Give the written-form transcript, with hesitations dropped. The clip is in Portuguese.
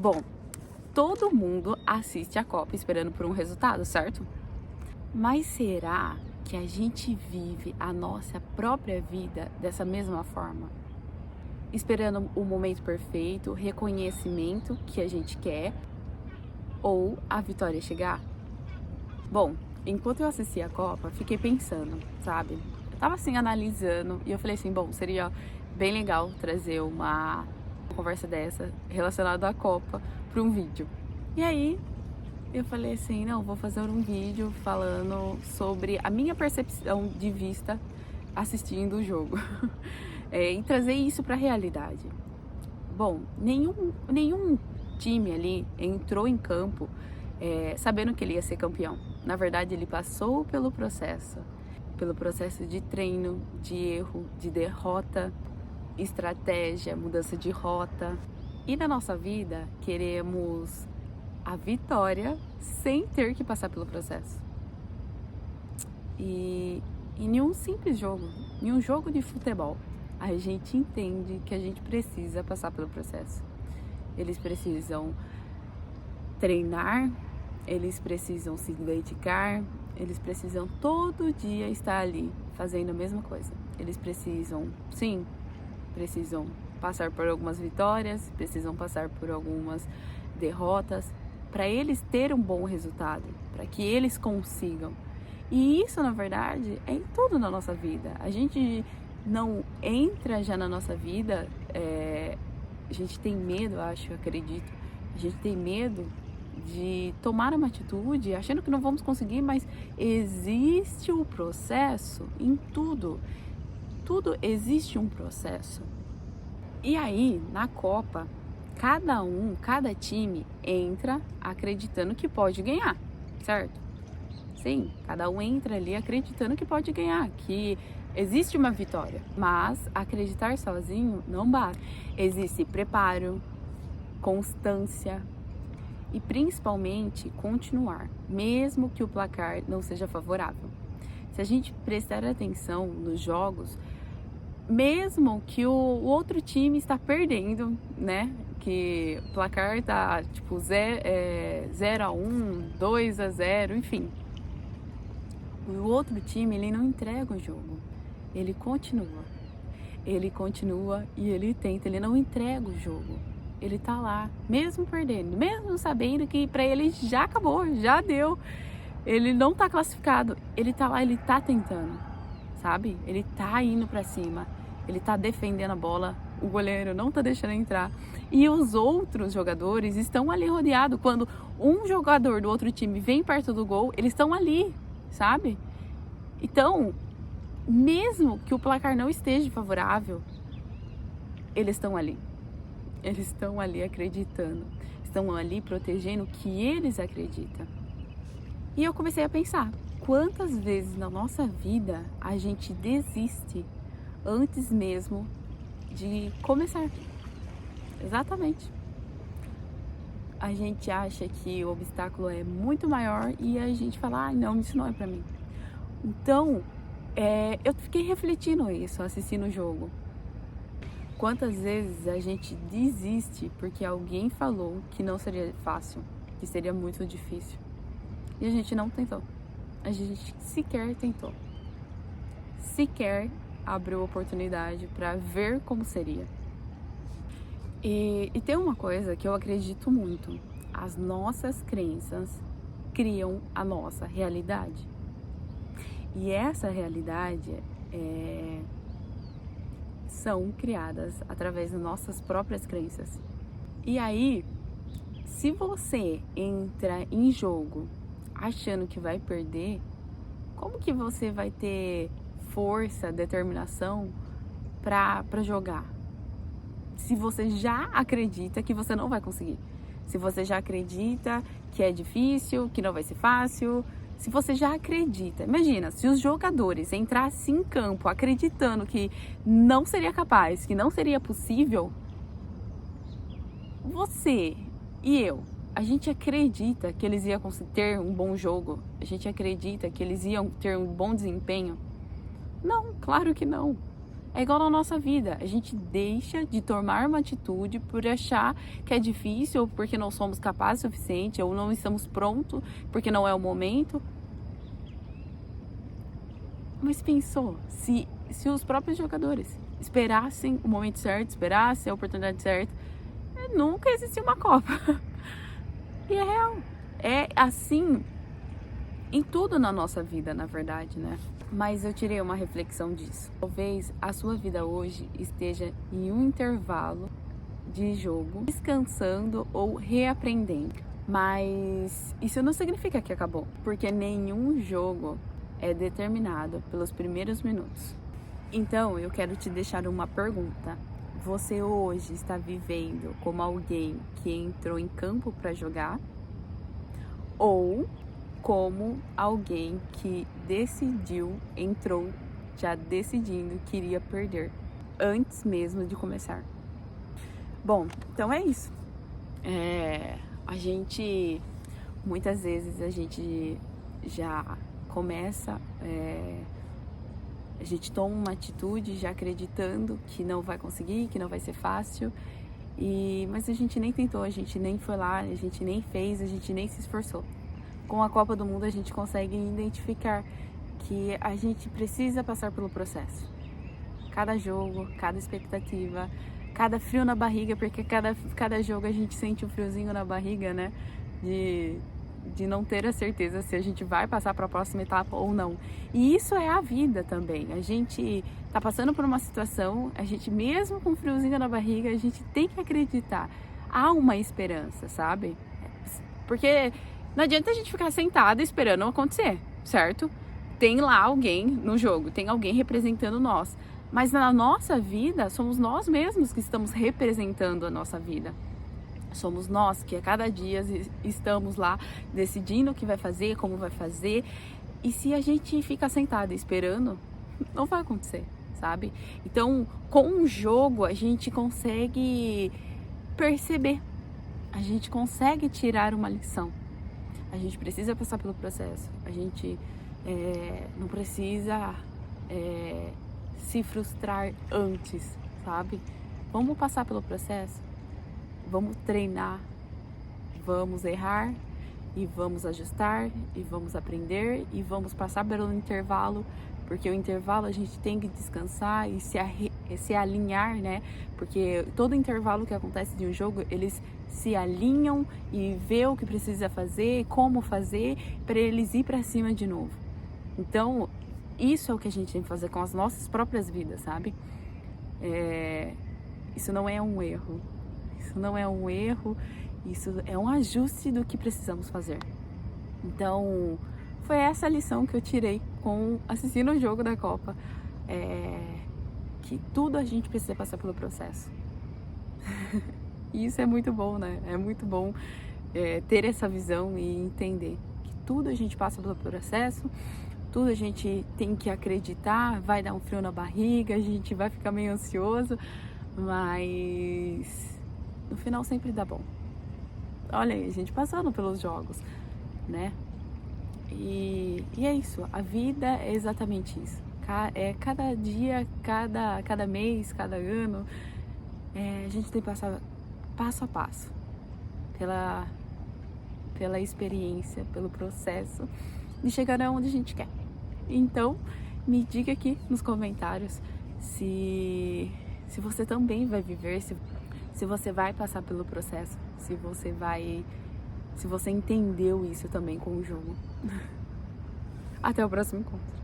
Bom, todo mundo assiste a Copa esperando por um resultado, certo? Mas será que a gente vive a nossa própria vida dessa mesma forma? Esperando o momento perfeito, reconhecimento que a gente quer ou a vitória chegar? Bom, enquanto eu assistia a Copa, fiquei pensando, sabe? Eu tava assim analisando e eu falei assim, bom, seria bem legal trazer uma conversa dessa relacionada à Copa para um vídeo. E aí eu falei assim, não, vou fazer um vídeo falando sobre a minha percepção de vista assistindo o jogo. E trazer isso para a realidade. Bom, nenhum time ali entrou em campo sabendo que ele ia ser campeão. Na verdade, ele passou pelo processo de treino, de erro, de derrota, estratégia, mudança de rota. E na nossa vida, queremos a vitória sem ter que passar pelo processo. E em um simples jogo, em um jogo de futebol, a gente entende que a gente precisa passar pelo processo. Eles precisam treinar, eles precisam se dedicar, eles precisam todo dia estar ali fazendo a mesma coisa. Eles precisam passar por algumas vitórias, precisam passar por algumas derrotas, para eles terem um bom resultado, para que eles consigam. E isso, na verdade, é em tudo na nossa vida. A gente não entra já na nossa vida, a gente tem medo, acredito, a gente tem medo de tomar uma atitude achando que não vamos conseguir, mas existe o processo em tudo. Tudo existe um processo. E aí, na Copa, cada time entra acreditando que pode ganhar, certo? Sim, cada um entra ali acreditando que pode ganhar, que existe uma vitória. Mas acreditar sozinho não basta. Existe preparo, constância e principalmente continuar, mesmo que o placar não seja favorável. Se a gente prestar atenção nos jogos, mesmo que o outro time está perdendo, né? Que o placar tá tipo 0-1, 2-0, enfim. O outro time, ele não entrega o jogo. Ele continua e ele tenta, ele não entrega o jogo. Ele tá lá, mesmo perdendo, mesmo sabendo que pra ele já acabou, já deu. Ele não tá classificado, ele tá lá, ele tá tentando, sabe? Ele tá indo pra cima, ele tá defendendo a bola, o goleiro não tá deixando entrar. E os outros jogadores estão ali rodeados. Quando um jogador do outro time vem perto do gol, eles estão ali, sabe? Então, mesmo que o placar não esteja favorável, eles estão ali. Eles estão ali acreditando, estão ali protegendo o que eles acreditam. E eu comecei a pensar, quantas vezes na nossa vida a gente desiste antes mesmo de começar? Exatamente. A gente acha que o obstáculo é muito maior e a gente fala, ah, não, isso não é pra mim. Então, eu fiquei refletindo isso, assistindo o jogo. Quantas vezes a gente desiste porque alguém falou que não seria fácil, que seria muito difícil. E a gente não tentou. A gente sequer tentou. Sequer abriu oportunidade para ver como seria. E tem uma coisa que eu acredito muito. As nossas crenças criam a nossa realidade. E essa realidade são criadas através das nossas próprias crenças. E aí, se você entra em jogo achando que vai perder, como que você vai ter força, determinação para jogar? Se você já acredita que você não vai conseguir. Se você já acredita que é difícil, que não vai ser fácil. Se você já acredita, imagina, se os jogadores entrassem em campo acreditando que não seria capaz, que não seria possível, você e eu, a gente acredita que eles iam ter um bom jogo? A gente acredita que eles iam ter um bom desempenho? Não, claro que não. É igual na nossa vida, a gente deixa de tomar uma atitude por achar que é difícil, ou porque não somos capazes o suficiente, ou não estamos prontos, porque não é o momento. Mas pensou, se os próprios jogadores esperassem o momento certo, esperassem a oportunidade certa, nunca existia uma Copa. E é real. É assim em tudo na nossa vida, na verdade, né? Mas eu tirei uma reflexão disso. Talvez a sua vida hoje esteja em um intervalo de jogo, descansando ou reaprendendo. Mas isso não significa que acabou, porque nenhum jogo é determinado pelos primeiros minutos. Então, eu quero te deixar uma pergunta. Você hoje está vivendo como alguém que entrou em campo para jogar? Ou como alguém que entrou já decidindo que iria perder antes mesmo de começar? Bom, então é isso. Muitas vezes a gente já começa, a gente toma uma atitude já acreditando que não vai conseguir, que não vai ser fácil, mas a gente nem tentou, a gente nem foi lá, a gente nem fez, a gente nem se esforçou. Com a Copa do Mundo a gente consegue identificar que a gente precisa passar pelo processo. Cada jogo, cada expectativa, cada frio na barriga, porque cada jogo a gente sente um friozinho na barriga, né? De não ter a certeza se a gente vai passar para a próxima etapa ou não. E isso é a vida também. A gente tá passando por uma situação, a gente mesmo com friozinho na barriga, a gente tem que acreditar. Há uma esperança, sabe? Porque não adianta a gente ficar sentada esperando acontecer, certo? Tem lá alguém no jogo, tem alguém representando nós. Mas na nossa vida, somos nós mesmos que estamos representando a nossa vida. Somos nós que a cada dia estamos lá decidindo o que vai fazer, como vai fazer. E se a gente fica sentado esperando, não vai acontecer, sabe? Então, com o jogo, a gente consegue perceber. A gente consegue tirar uma lição. A gente precisa passar pelo processo. A gente não precisa se frustrar antes, sabe? Vamos passar pelo processo. Vamos treinar, vamos errar e vamos ajustar e vamos aprender e vamos passar pelo intervalo, porque o intervalo a gente tem que descansar e se alinhar, né? Porque todo intervalo que acontece de um jogo, eles se alinham e vê o que precisa fazer, como fazer, para eles ir para cima de novo. Então, isso é o que a gente tem que fazer com as nossas próprias vidas, sabe? Isso não é um erro. Isso não é um erro, isso é um ajuste do que precisamos fazer. Então, foi essa a lição que eu tirei com assistindo o jogo da Copa. Que tudo a gente precisa passar pelo processo. E isso é muito bom, né? É muito bom ter essa visão e entender que tudo a gente passa pelo processo, tudo a gente tem que acreditar, vai dar um frio na barriga, a gente vai ficar meio ansioso, mas no final sempre dá bom. Olha aí, a gente passando pelos jogos, né? E é isso, a vida é exatamente isso. Cada dia, cada mês, cada ano, a gente tem que passar passo a passo pela experiência, pelo processo de chegar aonde a gente quer. Então, me diga aqui nos comentários se você também vai viver, se você vai passar pelo processo, se você entendeu isso também com o jogo. Até o próximo encontro.